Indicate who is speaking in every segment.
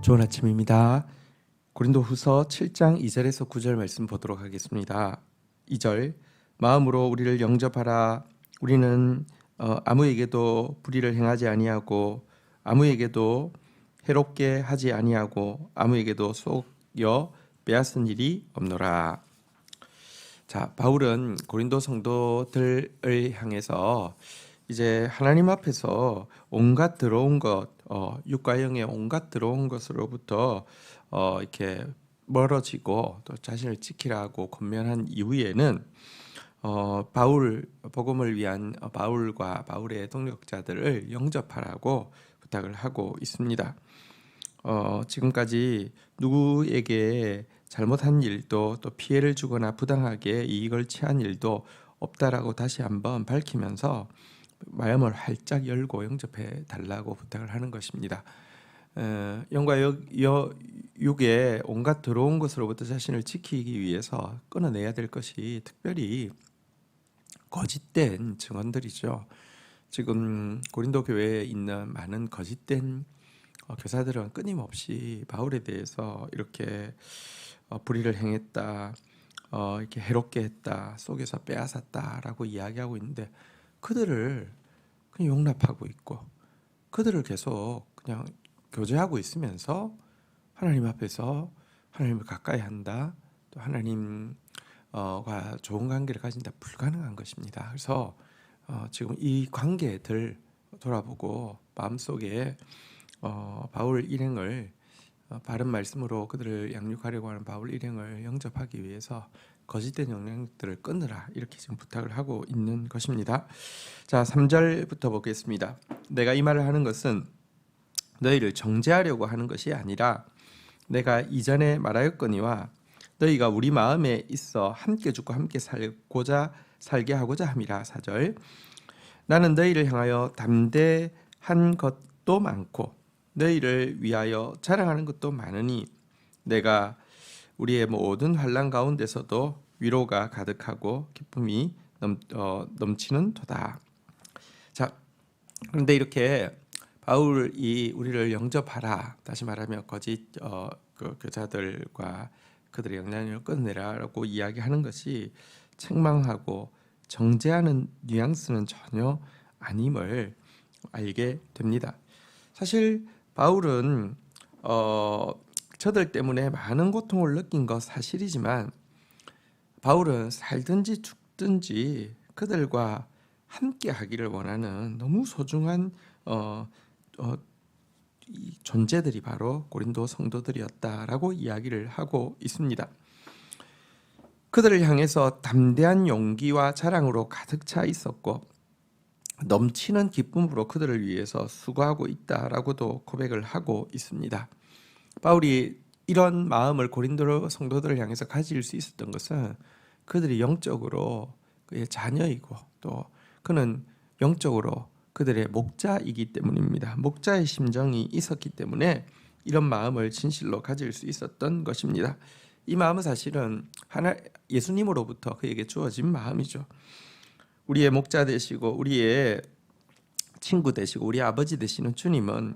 Speaker 1: 좋은 아침입니다. 고린도후서 7장 2절에서 9절 말씀 보도록 하겠습니다. 2절 마음으로 우리를 영접하라. 우리는 아무에게도 불의를 행하지 아니하고 아무에게도 해롭게 하지 아니하고 아무에게도 속여 빼앗은 일이 없노라. 자, 바울은 고린도 성도들을 향해서 이제 하나님 앞에서 온갖 들어온 것, 육과 영의 온갖 들어온 것으로부터 이렇게 멀어지고 또 자신을 지키라고 권면한 이후에는 바울 복음을 위한 바울과 바울의 동력자들을 영접하라고 부탁을 하고 있습니다. 지금까지 누구에게 잘못한 일도 또 피해를 주거나 부당하게 이익을 취한 일도 없다라고 다시 한번 밝히면서 마음을 활짝 열고 영접해 달라고 부탁을 하는 것입니다. 영과 육의 온갖 들어온 것으로부터 자신을 지키기 위해서 끊어내야 될 것이 특별히 거짓된 증언들이죠. 지금 고린도 교회에 있는 많은 거짓된 교사들은 끊임없이 바울에 대해서 이렇게 불의를 행했다, 이렇게 해롭게 했다, 속에서 빼앗았다라고 이야기하고 있는데 그들을 그냥 용납하고 있고 그들을 계속 그냥 교제하고 있으면서 하나님 앞에서 하나님을 가까이 한다, 또 하나님과 좋은 관계를 가진다 불가능한 것입니다. 그래서 지금 이 관계들 돌아보고 마음속에 바울 일행을 바른 말씀으로 그들을 양육하려고 하는 바울 일행을 영접하기 위해서 거짓된 영향들을 끊으라 이렇게 지금 부탁을 하고 있는 것입니다. 자, 3절부터 보겠습니다. 내가 이 말을 하는 것은 너희를 정죄하려고 하는 것이 아니라 내가 이전에 말하였거니와 너희가 우리 마음에 있어 함께 죽고 함께 살게 하고자 함이라. 4절 나는 너희를 향하여 담대한 것도 많고 너희를 위하여 자랑하는 것도 많으니 내가 우리의 모든 환난 가운데서도 위로가 가득하고 기쁨이 넘치는 도다. 자, 그런데 이렇게 바울이 우리를 영접하라, 다시 말하면 거짓 그 교사들과 그들의 영향력을 끊어내라라고 이야기하는 것이 책망하고 정죄하는 뉘앙스는 전혀 아님을 알게 됩니다. 사실 바울은 저들 때문에 많은 고통을 느낀 것 사실이지만 바울은 살든지 죽든지 그들과 함께 하기를 원하는 너무 소중한 이 존재들이 바로 고린도 성도들이었다라고 이야기를 하고 있습니다. 그들을 향해서 담대한 용기와 자랑으로 가득 차 있었고 넘치는 기쁨으로 그들을 위해서 수고하고 있다라고도 고백을 하고 있습니다. 바울이 이런 마음을 고린도 성도들을 향해서 가질 수 있었던 것은 그들이 영적으로 그의 자녀이고 또 그는 영적으로 그들의 목자이기 때문입니다. 목자의 심정이 있었기 때문에 이런 마음을 진실로 가질 수 있었던 것입니다. 이 마음은 사실은 예수님으로부터 그에게 주어진 마음이죠. 우리의 목자 되시고 우리의 친구 되시고 우리 아버지 되시는 주님은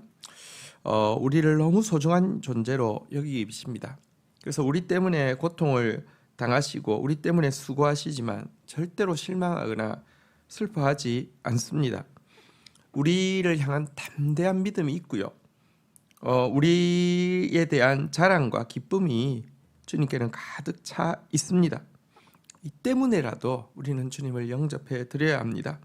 Speaker 1: 우리를 너무 소중한 존재로 여기기 계십니다. 그래서 우리 때문에 고통을 당하시고 우리 때문에 수고하시지만 절대로 실망하거나 슬퍼하지 않습니다. 우리를 향한 담대한 믿음이 있고요. 우리에 대한 자랑과 기쁨이 주님께는 가득 차 있습니다. 이 때문에라도 우리는 주님을 영접해 드려야 합니다.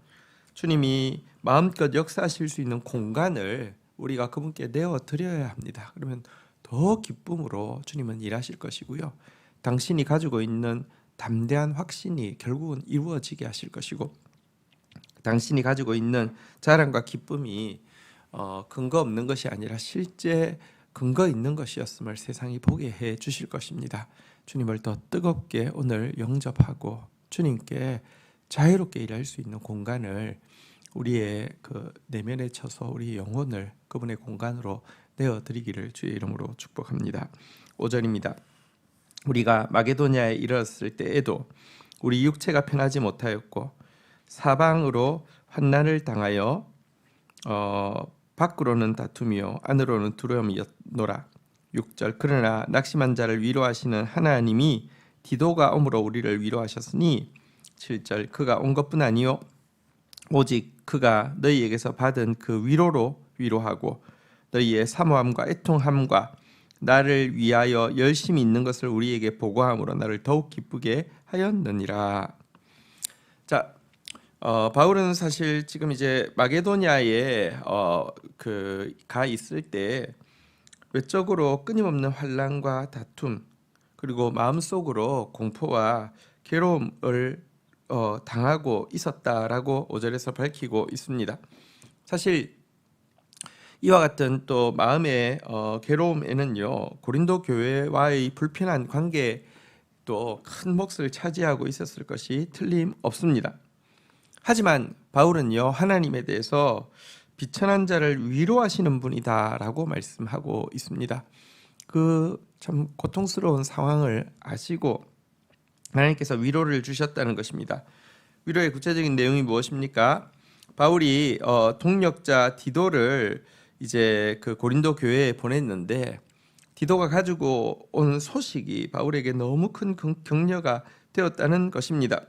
Speaker 1: 주님이 마음껏 역사하실 수 있는 공간을 우리가 그분께 내어 드려야 합니다. 그러면 더 기쁨으로 주님은 일하실 것이고요. 당신이 가지고 있는 담대한 확신이 결국은 이루어지게 하실 것이고 당신이 가지고 있는 자랑과 기쁨이 근거 없는 것이 아니라 실제 근거 있는 것이었음을 세상이 보게 해 주실 것입니다. 주님을 더 뜨겁게 오늘 영접하고 주님께 자유롭게 일할 수 있는 공간을 우리의 그 내면에 쳐서 우리 영혼을 그분의 공간으로 내어드리기를 주의 이름으로 축복합니다. 5절입니다. 우리가 마게도냐에 이르렀을 때에도 우리 육체가 편하지 못하였고 사방으로 환난을 당하여 밖으로는 다툼이요 안으로는 두려움이었노라. 6절 그러나 낙심한 자를 위로하시는 하나님이 디도가 옴으로 우리를 위로하셨으니 7절 그가 온 것뿐 아니요 오직 그가 너희에게서 받은 그 위로로 위로하고 너희의 사모함과 애통함과 나를 위하여 열심히 있는 것을 우리에게 보고함으로 나를 더욱 기쁘게 하였느니라. 자, 바울은 사실 지금 이제 마게도냐에 가 있을 때 외적으로 끊임없는 환난과 다툼 그리고 마음속으로 공포와 괴로움을 당하고 있었다라고 5절에서 밝히고 있습니다. 사실 이와 같은 또 마음의 괴로움에는요 고린도 교회와의 불편한 관계도 큰 몫을 차지하고 있었을 것이 틀림없습니다. 하지만 바울은요 하나님에 대해서 비천한 자를 위로하시는 분이다라고 말씀하고 있습니다. 그 참 고통스러운 상황을 아시고 하나님께서 위로를 주셨다는 것입니다. 위로의 구체적인 내용이 무엇입니까? 바울이 동역자 디도를 이제 그 고린도 교회에 보냈는데 디도가 가지고 온 소식이 바울에게 너무 큰 격려가 되었다는 것입니다.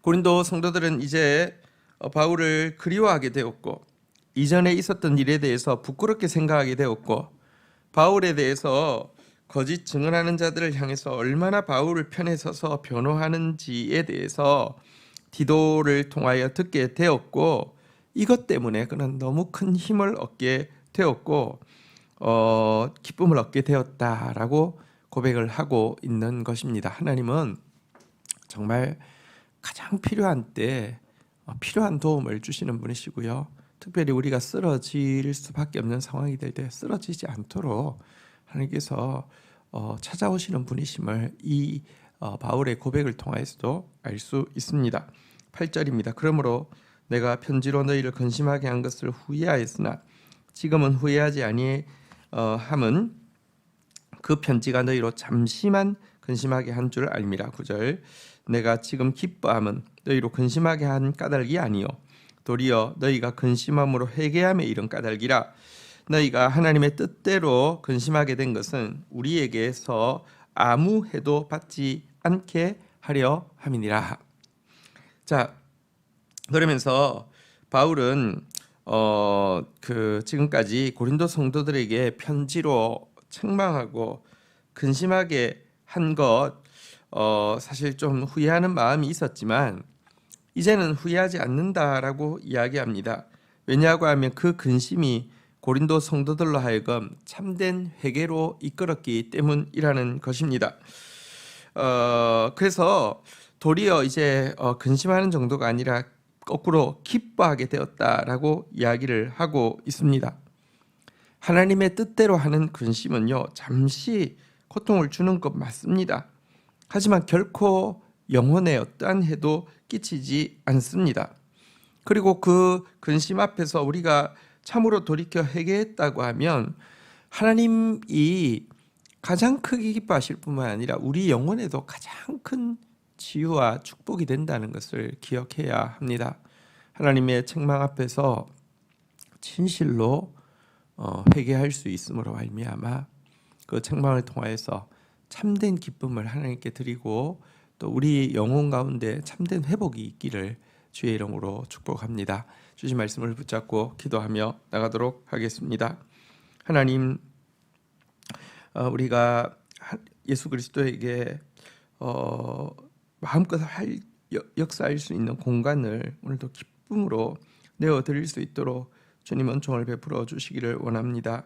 Speaker 1: 고린도 성도들은 이제 바울을 그리워하게 되었고 이전에 있었던 일에 대해서 부끄럽게 생각하게 되었고 바울에 대해서 거짓 증언하는 자들을 향해서 얼마나 바울을 편에 서서 변호하는지에 대해서 디도를 통하여 듣게 되었고 이것 때문에 그는 너무 큰 힘을 얻게 되었고 기쁨을 얻게 되었다라고 고백을 하고 있는 것입니다. 하나님은 정말 가장 필요한 때 필요한 도움을 주시는 분이시고요. 특별히 우리가 쓰러질 수밖에 없는 상황이 될 때 쓰러지지 않도록 하나님께서 찾아오시는 분이심을 이 바울의 고백을 통해서도 알 수 있습니다. 8절입니다. 그러므로 내가 편지로 너희를 근심하게 한 것을 후회하였으나 지금은 후회하지 아니함은 그 편지가 너희로 잠시만 근심하게 한 줄 알미라. 9절 내가 지금 기뻐함은 너희로 근심하게 한 까닭이 아니요 도리어 너희가 근심함으로 회개함에 이른 까닭이라. 너희가 하나님의 뜻대로 근심하게 된 것은 우리에게서 아무 해도 받지 않게 하려 함이니라. 자, 그러면서 바울은 지금까지 고린도 성도들에게 편지로 책망하고 근심하게 한 것 사실 좀 후회하는 마음이 있었지만 이제는 후회하지 않는다라고 이야기합니다. 왜냐하고 하면 그 근심이 고린도 성도들로 하여금 참된 회개로 이끌었기 때문이라는 것입니다. 그래서 도리어 이제 근심하는 정도가 아니라 거꾸로 기뻐하게 되었다라고 이야기를 하고 있습니다. 하나님의 뜻대로 하는 근심은요 잠시 고통을 주는 것 맞습니다. 하지만 결코 영혼에 어떠한 해도 끼치지 않습니다. 그리고 그 근심 앞에서 우리가 참으로 돌이켜 회개했다고 하면 하나님이 가장 크게 기뻐하실 뿐만 아니라 우리 영혼에도 가장 큰 치유와 축복이 된다는 것을 기억해야 합니다. 하나님의 책망 앞에서 진실로 회개할 수 있음으로 말미암아 그 책망을 통하여서 참된 기쁨을 하나님께 드리고 또 우리 영혼 가운데 참된 회복이 있기를 주의 이름으로 축복합니다. 주신 말씀을 붙잡고 기도하며 나가도록 하겠습니다. 하나님, 우리가 예수 그리스도에게 마음껏 역사할 수 있는 공간을 오늘도 기쁨으로 내어드릴 수 있도록 주님 은총을 베풀어 주시기를 원합니다.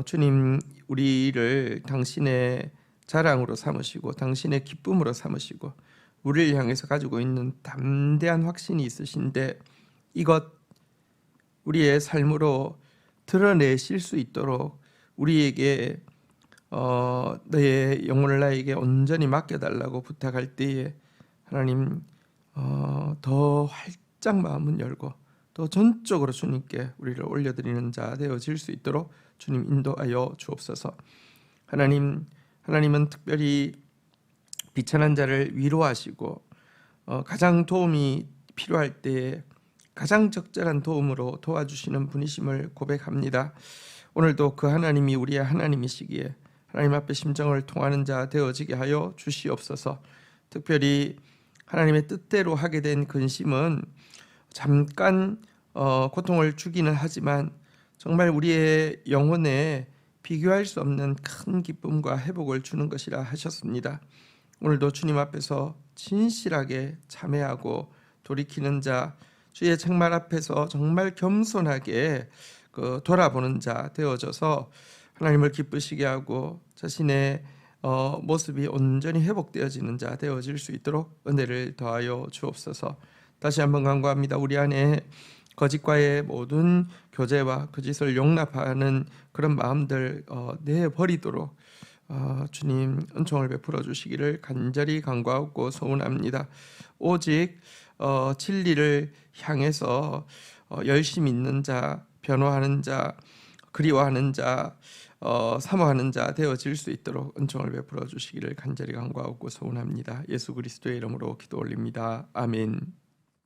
Speaker 1: 주님, 우리를 당신의 자랑으로 삼으시고 당신의 기쁨으로 삼으시고 우리를 향해서 가지고 있는 담대한 확신이 있으신데 이것 우리의 삶으로 드러내실 수 있도록 우리에게 너의 영혼을 나에게 온전히 맡겨달라고 부탁할 때에 하나님 더 활짝 마음은 열고 더 전적으로 주님께 우리를 올려드리는 자 되어질 수 있도록 주님 인도하여 주옵소서. 하나님은 특별히 비천한 자를 위로하시고 가장 도움이 필요할 때에 가장 적절한 도움으로 도와주시는 분이심을 고백합니다. 오늘도 그 하나님이 우리의 하나님이시기에 하나님 앞에 심정을 통하는 자 되어지게 하여 주시옵소서. 특별히 하나님의 뜻대로 하게 된 근심은 잠깐 고통을 주기는 하지만 정말 우리의 영혼에 비교할 수 없는 큰 기쁨과 회복을 주는 것이라 하셨습니다. 오늘도 주님 앞에서 진실하게 참회하고 돌이키는 자, 주의 책말 앞에서 정말 겸손하게 돌아보는 자 되어져서 하나님을 기쁘시게 하고 자신의 모습이 온전히 회복되어지는 자 되어질 수 있도록 은혜를 더하여 주옵소서. 다시 한번 간구합니다. 우리 안에 거짓과의 모든 교제와 거짓을 용납하는 그런 마음들 내버리도록 주님 은총을 베풀어 주시기를 간절히 간구하고 소원합니다. 오직 진리를 향해서 열심히 있는 자, 변호하는 자, 그리워하는 자, 사모하는 자 되어질 수 있도록 은총을 베풀어 주시기를 간절히 간구하고 소원합니다. 예수 그리스도의 이름으로 기도 올립니다. 아멘.